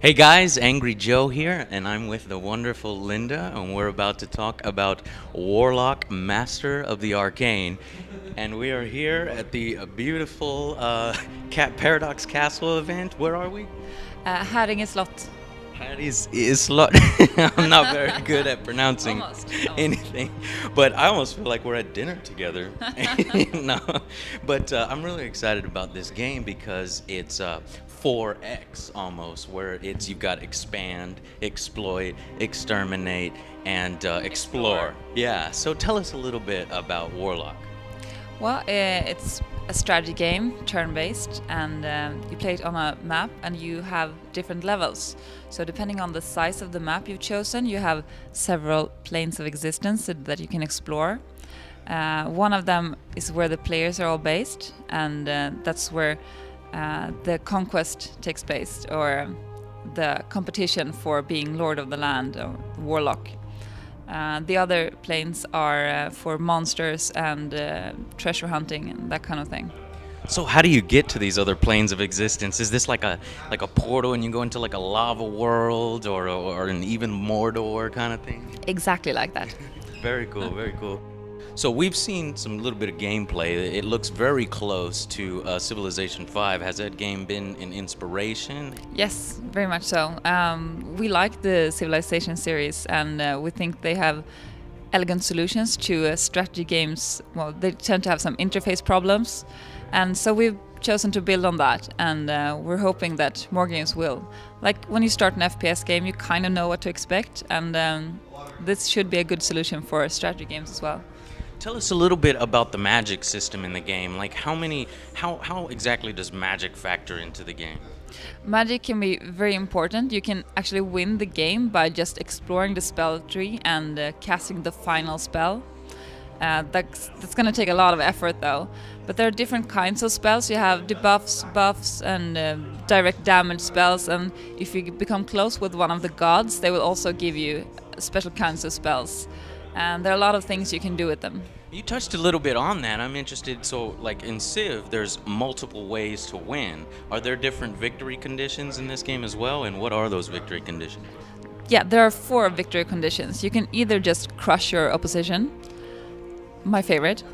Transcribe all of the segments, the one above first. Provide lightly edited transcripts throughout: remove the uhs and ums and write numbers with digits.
Hey guys, Angry Joe here, and I'm with the wonderful Linda, and we're about to talk about Warlock, Master of the Arcane. And we are here at the beautiful Paradox Castle event. Where are we? Haringe slott. Hattie's Islot. I'm not very good at pronouncing anything, but I almost feel like we're at dinner together. No, but I'm really excited about this game because it's 4X almost, where you've got expand, exploit, exterminate, and explore. Yeah. So tell us a little bit about Warlock. Well, it's a strategy game, turn-based, and you play it on a map, and you have different levels. So depending on the size of the map you've chosen, you have several planes of existence that you can explore. One of them is where the players are all based, and that's where the conquest takes place, or the competition for being Lord of the Land, or Warlock. The other planes are for monsters and treasure hunting and that kind of thing. So how do you get to these other planes of existence? Is this like a portal and you go into like a lava world, or an even Mordor kind of thing? Exactly like that. Very cool, very cool. So we've seen some little bit of gameplay. It looks very close to Civilization 5. Has that game been an inspiration? Yes, very much so. We like the Civilization series, and we think they have elegant solutions to strategy games. Well, they tend to have some interface problems, and so we've chosen to build on that, and we're hoping that more games will. Like when you start an FPS game, you kind of know what to expect, and this should be a good solution for strategy games as well. Tell us a little bit about the magic system in the game. Like how exactly does magic factor into the game? Magic can be very important. You can actually win the game by just exploring the spell tree and casting the final spell. That's going to take a lot of effort though. But there are different kinds of spells. You have debuffs, buffs, and direct damage spells. And if you become close with one of the gods, they will also give you special kinds of spells. And there are a lot of things you can do with them. You touched a little bit on that. I'm interested. So, like in Civ, there's multiple ways to win. Are there different victory conditions in this game as well? And what are those victory conditions? Yeah, there are 4 victory conditions. You can either just crush your opposition, my favorite,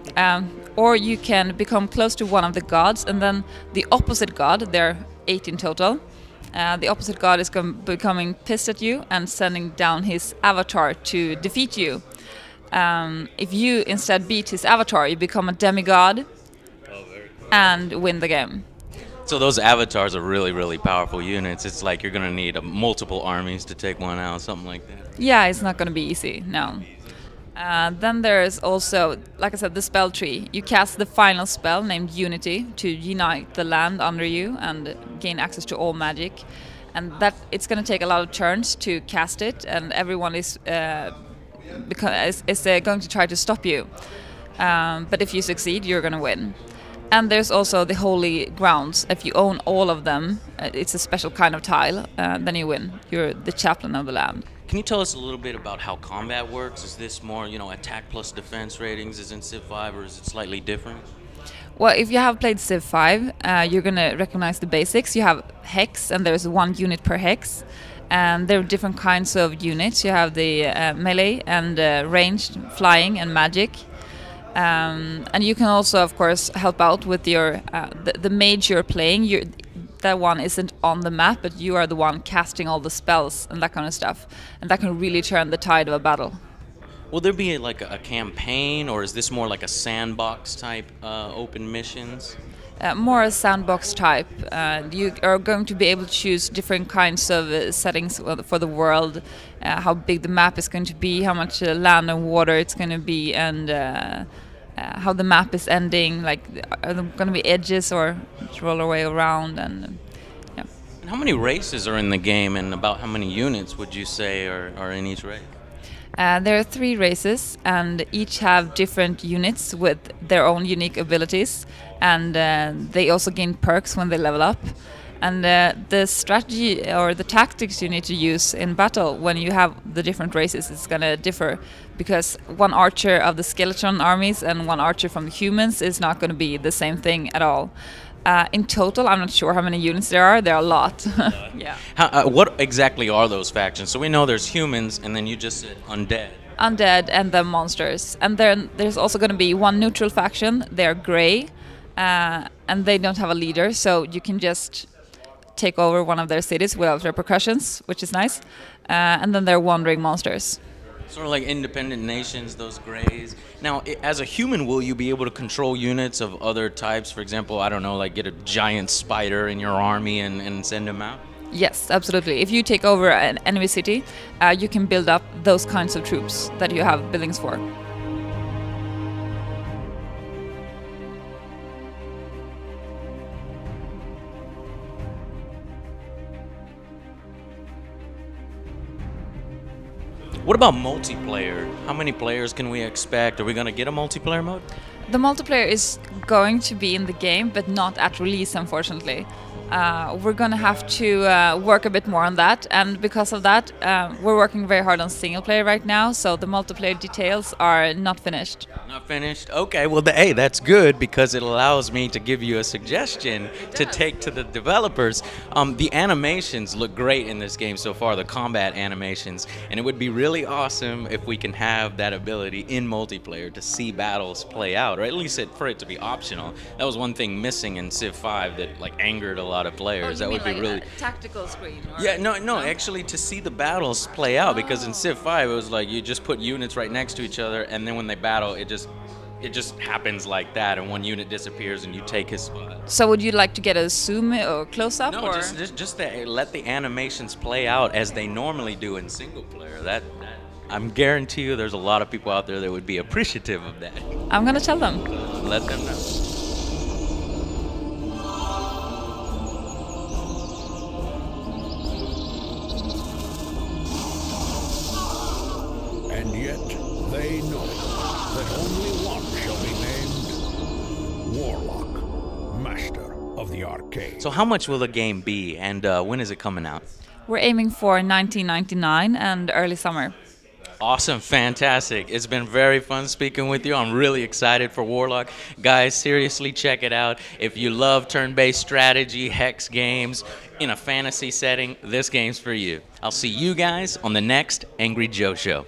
or you can become close to one of the gods, and then the opposite god, there are 8 in total, the opposite god is becoming pissed at you and sending down his avatar to defeat you. If you instead beat his avatar, you become a demigod and win the game. So those avatars are really, really powerful units. It's like you're going to need multiple armies to take one out, something like that. Yeah, it's not going to be easy, no. Then there's also, like I said, the spell tree. You cast the final spell named Unity to unite the land under you and gain access to all magic. And that it's going to take a lot of turns to cast it, and everyone is going to try to stop you. But if you succeed, you're going to win. And there's also the holy grounds. If you own all of them, it's a special kind of tile, then you win. You're the chaplain of the land. Can you tell us a little bit about how combat works? Is this more, attack plus defense ratings as in Civ 5, or is it slightly different? Well, if you have played Civ 5, you're going to recognize the basics. You have hex, and there's 1 unit per hex. And there are different kinds of units. You have the melee and ranged, flying, and magic. And you can also, of course, help out with your the mage you're playing. That one isn't on the map, but you are the one casting all the spells and that kind of stuff. And that can really turn the tide of a battle. Will there be like a campaign, or is this more like a sandbox type open missions? More a sandbox type. You are going to be able to choose different kinds of settings for the world, how big the map is going to be, how much land and water it's going to be, and how the map is ending. Like, are there going to be edges or roll our way around? And yeah. And how many races are in the game, and about how many units would you say are in each race? There are 3 races, and each have different units with their own unique abilities, and they also gain perks when they level up. And the strategy or the tactics you need to use in battle when you have the different races is going to differ, because one archer of the skeleton armies and one archer from the humans is not going to be the same thing at all. In total, I'm not sure how many units there are. There are a lot. Yeah. What exactly are those factions? So we know there's humans, and then you just said undead. Undead and the monsters. And then there's also going to be one neutral faction. They're gray, and they don't have a leader, so you can just take over one of their cities without repercussions, which is nice. And then they're wandering monsters. Sort of like independent nations, those grays. Now, as a human, will you be able to control units of other types? For example, I don't know, like get a giant spider in your army and send them out? Yes, absolutely. If you take over an enemy city, you can build up those kinds of troops that you have buildings for. What about multiplayer? How many players can we expect? Are we going to get a multiplayer mode? The multiplayer is going to be in the game, but not at release, unfortunately. We're going to have to work a bit more on that, and because of that, we're working very hard on single player right now, so the multiplayer details are not finished. Not finished? Okay, well, hey, that's good because it allows me to give you a suggestion to take to the developers. The animations look great in this game so far, the combat animations, and it would be really awesome if we can have that ability in multiplayer to see battles play out, or at least for it to be optional. That was one thing missing in Civ 5 that like angered a lot of players. That would be like really a tactical screen. Or yeah, no, actually to see the battles play out, because in Civ 5 it was like you just put units right next to each other, and then when they battle, it just happens like that, and one unit disappears and you take his spot. So would you like to get a zoom or close up? No, or? just let the animations play out as they normally do in single player. That I'm guarantee you there's a lot of people out there that would be appreciative of that. I'm gonna tell them. Let them know. And yet they know that only one shall be named Warlock, Master of the Arcane. So how much will the game be, and when is it coming out? We're aiming for 1999 and early summer. Awesome, fantastic. It's been very fun speaking with you. I'm really excited for Warlock. Guys, seriously, check it out. If you love turn-based strategy, hex games, in a fantasy setting, this game's for you. I'll see you guys on the next Angry Joe Show.